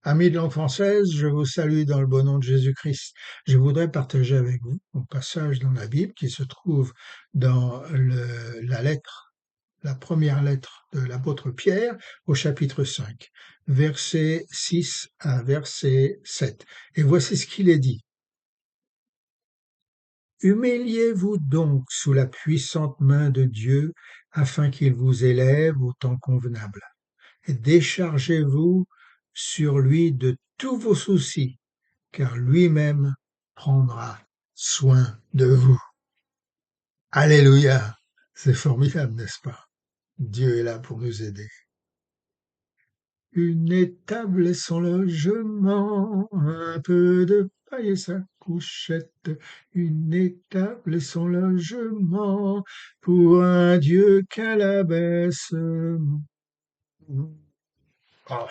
Amis de langue française, je vous salue dans le beau nom de Jésus-Christ. Je voudrais partager avec vous un passage dans la Bible qui se trouve dans la première lettre de l'apôtre Pierre au chapitre 5, versets 6 à verset 7. Et voici ce qu'il est dit. Humiliez-vous donc sous la puissante main de Dieu afin qu'il vous élève au temps convenable. Et déchargez-vous sur lui de tous vos soucis, car lui-même prendra soin de vous. Alléluia! C'est formidable, n'est-ce pas? Dieu est là pour nous aider. Une étable et son logement, un peu de paille et sa couchette. Une étable et son logement, pour un Dieu qu'à la baisse. Oh,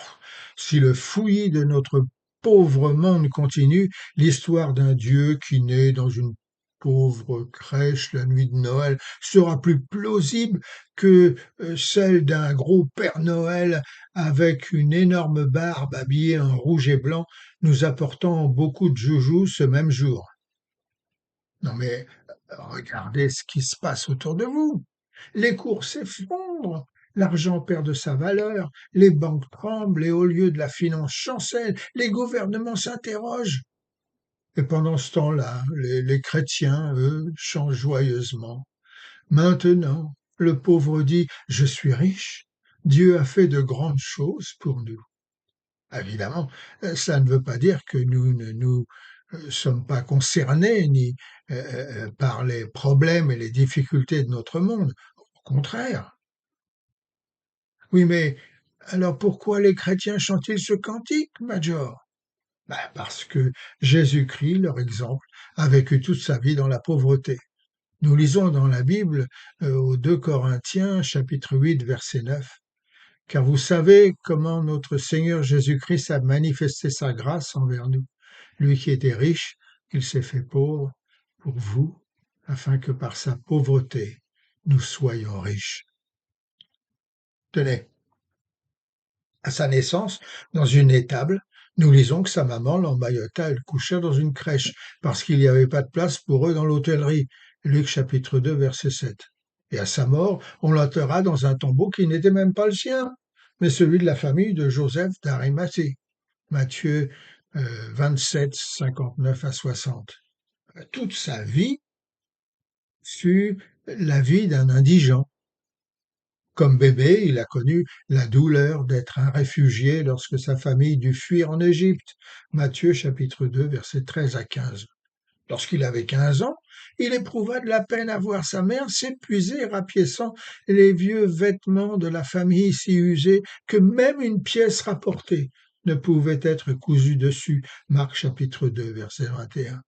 si le fouillis de notre pauvre monde continue, l'histoire d'un Dieu qui naît dans une pauvre crèche la nuit de Noël sera plus plausible que celle d'un gros Père Noël avec une énorme barbe habillé en rouge et blanc, nous apportant beaucoup de joujoux ce même jour. Non mais regardez ce qui se passe autour de vous. Les cours s'effondrent, l'argent perd de sa valeur, les banques tremblent et au lieu de la finance chancelle, les gouvernements s'interrogent. Et pendant ce temps-là, les chrétiens, eux, chantent joyeusement. Maintenant, le pauvre dit, je suis riche, Dieu a fait de grandes choses pour nous. Évidemment, ça ne veut pas dire que nous ne nous sommes pas concernés ni par les problèmes et les difficultés de notre monde. Au contraire. Oui, mais alors pourquoi les chrétiens chantent-ils ce cantique, Major? Ben, parce que Jésus-Christ, leur exemple, a vécu toute sa vie dans la pauvreté. Nous lisons dans la Bible, aux 2 Corinthiens, chapitre 8, verset 9. Car vous savez comment notre Seigneur Jésus-Christ a manifesté sa grâce envers nous. Lui qui était riche, il s'est fait pauvre pour vous, afin que par sa pauvreté, nous soyons riches. Tenez, à sa naissance, dans une étable, nous lisons que sa maman l'emmaillota et le coucha dans une crèche, parce qu'il n'y avait pas de place pour eux dans l'hôtellerie. Luc chapitre 2, verset 7. Et à sa mort, on l'enterra dans un tombeau qui n'était même pas le sien, mais celui de la famille de Joseph d'Arimathée. Matthieu 27, 59 à 60. Toute sa vie fut la vie d'un indigent. Comme bébé, il a connu la douleur d'être un réfugié lorsque sa famille dut fuir en Égypte. Matthieu chapitre 2, versets 13 à 15. Lorsqu'il avait 15 ans, il éprouva de la peine à voir sa mère s'épuiser rapiéçant les vieux vêtements de la famille si usés que même une pièce rapportée ne pouvait être cousue dessus. Marc chapitre 2, verset 21.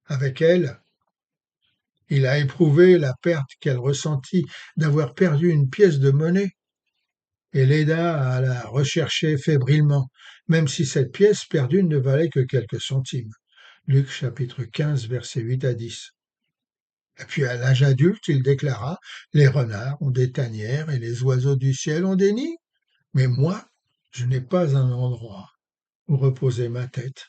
Avec elle, il a éprouvé la perte qu'elle ressentit d'avoir perdu une pièce de monnaie et l'aida à la rechercher fébrilement, même si cette pièce perdue ne valait que quelques centimes. Luc chapitre 15, versets 8 à 10. Et puis à l'âge adulte, il déclara, les renards ont des tanières et les oiseaux du ciel ont des nids, mais moi, je n'ai pas un endroit où reposer ma tête.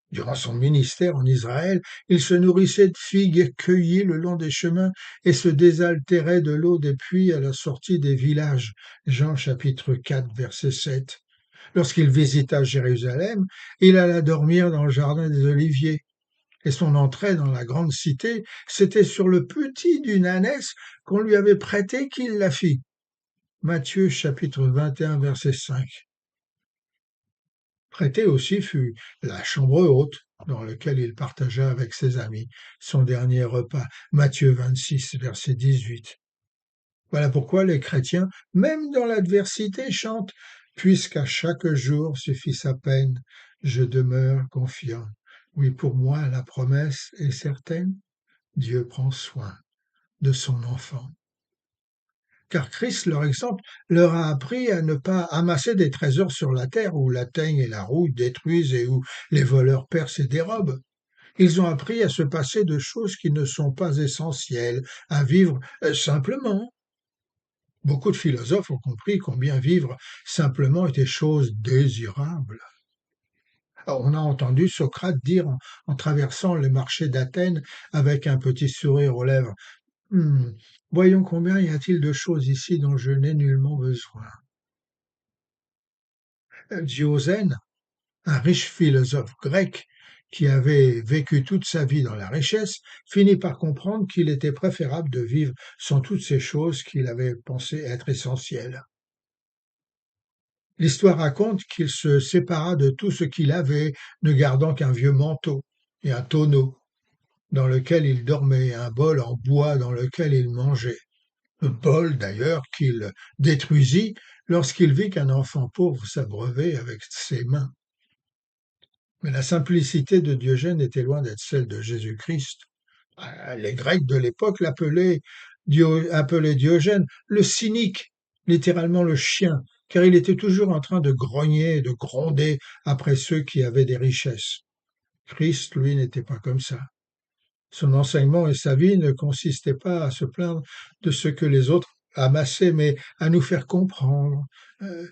Durant son ministère en Israël, il se nourrissait de figues cueillies le long des chemins et se désaltérait de l'eau des puits à la sortie des villages. Jean chapitre 4, verset 7. Lorsqu'il visita Jérusalem, il alla dormir dans le jardin des Oliviers. Et son entrée dans la grande cité, c'était sur le petit d'une ânesse qu'on lui avait prêté qu'il la fit. Matthieu chapitre 21, verset 5. Prêtée aussi fut la chambre haute, dans laquelle il partagea avec ses amis son dernier repas. Matthieu 26, verset 18. Voilà pourquoi les chrétiens, même dans l'adversité, chantent puisqu'à chaque jour suffit sa peine, je demeure confiant. Oui, pour moi, la promesse est certaine. Dieu prend soin de son enfant. Car Christ, leur exemple, leur a appris à ne pas amasser des trésors sur la terre où la teigne et la rouille détruisent et où les voleurs percent et dérobent. Ils ont appris à se passer de choses qui ne sont pas essentielles, à vivre simplement. Beaucoup de philosophes ont compris combien vivre simplement était chose désirable. Alors, on a entendu Socrate dire en traversant les marchés d'Athènes avec un petit sourire aux lèvres, Hmm, voyons combien y a-t-il de choses ici dont je n'ai nullement besoin. Diogène, un riche philosophe grec qui avait vécu toute sa vie dans la richesse, finit par comprendre qu'il était préférable de vivre sans toutes ces choses qu'il avait pensé être essentielles. L'histoire raconte qu'il se sépara de tout ce qu'il avait, ne gardant qu'un vieux manteau et un tonneau dans lequel il dormait, et un bol en bois dans lequel il mangeait. Un bol d'ailleurs qu'il détruisit lorsqu'il vit qu'un enfant pauvre s'abreuvait avec ses mains. Mais la simplicité de Diogène était loin d'être celle de Jésus-Christ. Les Grecs de l'époque appelaient Diogène le cynique, littéralement le chien, car il était toujours en train de grogner et de gronder après ceux qui avaient des richesses. Christ, lui, n'était pas comme ça. Son enseignement et sa vie ne consistaient pas à se plaindre de ce que les autres amassaient, mais à nous faire comprendre, euh,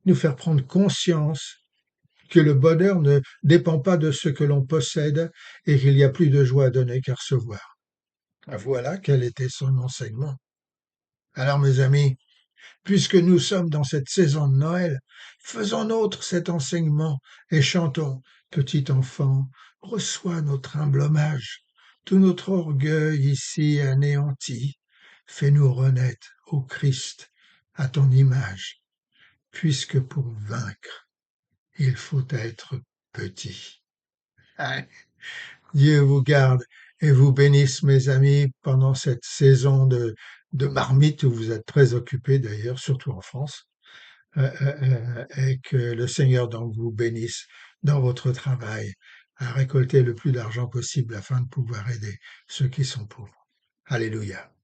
nous faire prendre conscience que le bonheur ne dépend pas de ce que l'on possède et qu'il y a plus de joie à donner qu'à recevoir. Voilà quel était son enseignement. Alors mes amis, puisque nous sommes dans cette saison de Noël, faisons nôtre cet enseignement et chantons, petit enfant, reçois notre humble hommage, tout notre orgueil ici anéanti, fais-nous renaître, ô Christ, à ton image, puisque pour vaincre, il faut être petit. Hein. Dieu vous garde et vous bénisse, mes amis, pendant cette saison de marmite où vous êtes très occupés d'ailleurs, surtout en France, et que le Seigneur donc vous bénisse dans votre travail à récolter le plus d'argent possible afin de pouvoir aider ceux qui sont pauvres. Alléluia.